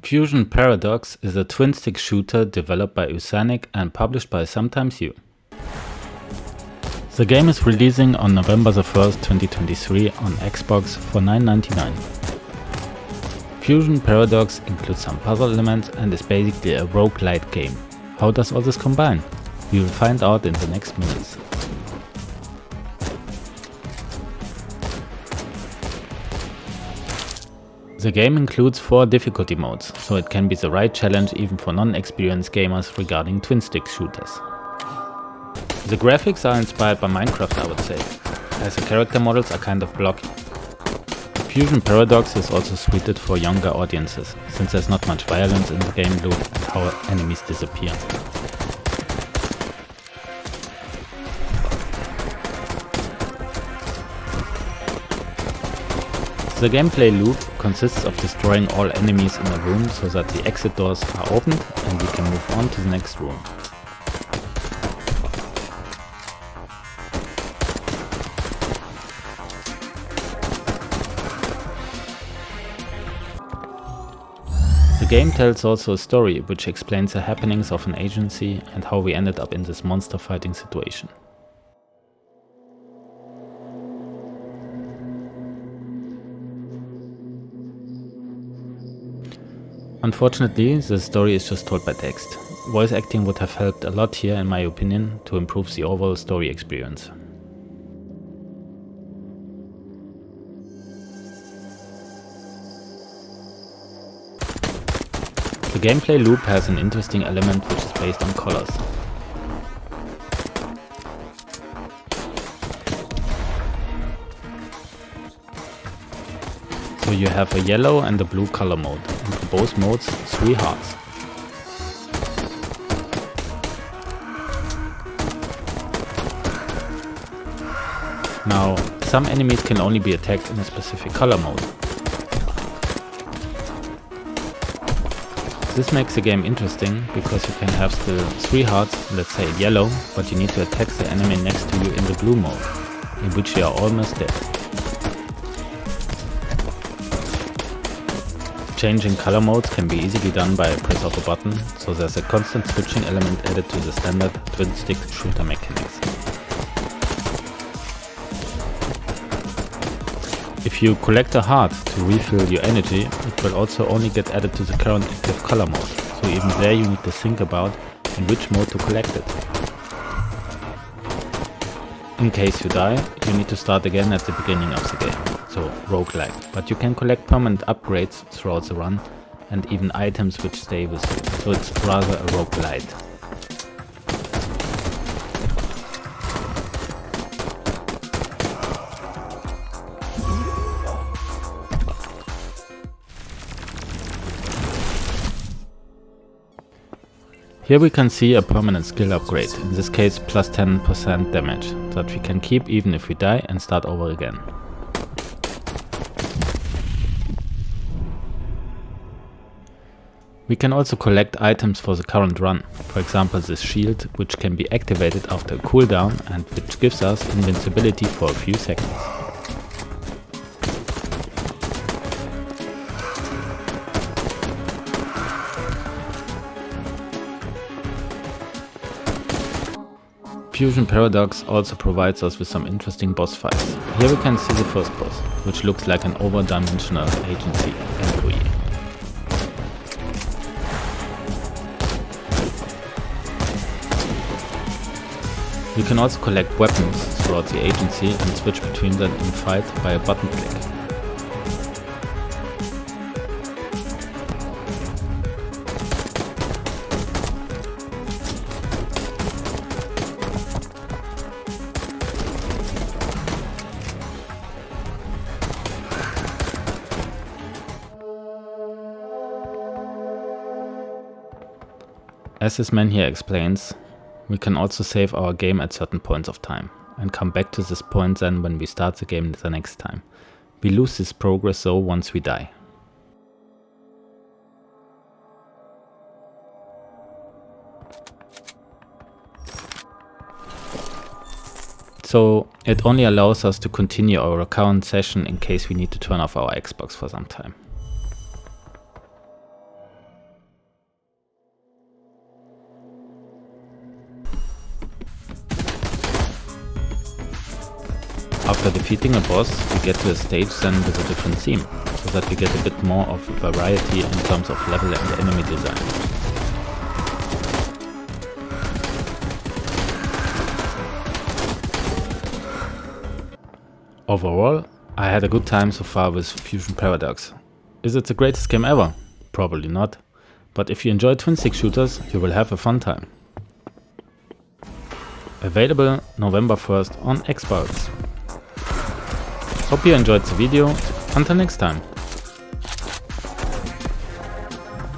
Fusion Paradox is a twin-stick shooter developed by Usanik and published by Sometimes You. The game is releasing on November 1st, 2023 on Xbox for $9.99. Fusion Paradox includes some puzzle elements and is basically a roguelite game. How does all this combine? We will find out in the next minutes. The game includes 4 difficulty modes, so it can be the right challenge even for non-experienced gamers regarding twin-stick shooters. The graphics are inspired by Minecraft, I would say, as the character models are kind of blocky. Fusion Paradox is also suited for younger audiences, since there's not much violence in the game loop and how enemies disappear. The gameplay loop consists of destroying all enemies in a room so that the exit doors are opened and we can move on to the next room. The game tells also a story which explains the happenings of an agency and how we ended up in this monster fighting situation. Unfortunately, the story is just told by text. Voice acting would have helped a lot here, in my opinion, to improve the overall story experience. The gameplay loop has an interesting element which is based on colors. So you have a yellow and a blue color mode, and for both modes 3 hearts. Now, some enemies can only be attacked in a specific color mode. This makes the game interesting because you can have still 3 hearts, let's say yellow, but you need to attack the enemy next to you in the blue mode, in which you are almost dead. Changing color modes can be easily done by a press of a button, so there's a constant switching element added to the standard twin-stick shooter mechanics. If you collect a heart to refill your energy, it will also only get added to the current active color mode, so even there you need to think about in which mode to collect it. In case you die, you need to start again at the beginning of the game. So roguelike, but you can collect permanent upgrades throughout the run and even items which stay with you, so it's rather a roguelite. Here we can see a permanent skill upgrade, in this case plus 10% damage, that we can keep even if we die and start over again. We can also collect items for the current run, for example this shield, which can be activated after a cooldown and which gives us invincibility for a few seconds. Fusion Paradox also provides us with some interesting boss fights. Here we can see the first boss, which looks like an over-dimensional agency employee. You can also collect weapons throughout the agency and switch between them in fight by a button click. As this man here explains, we can also save our game at certain points of time, and come back to this point then when we start the game the next time. We lose this progress though once we die. So it only allows us to continue our current session in case we need to turn off our Xbox for some time. After defeating a boss, we get to a stage then with a different theme, so that we get a bit more of variety in terms of level and enemy design. Overall, I had a good time so far with Fusion Paradox. Is it the greatest game ever? Probably not, but if you enjoy twin-stick shooters, you will have a fun time. Available November 1st on Xbox. Hope you enjoyed the video. Until next time.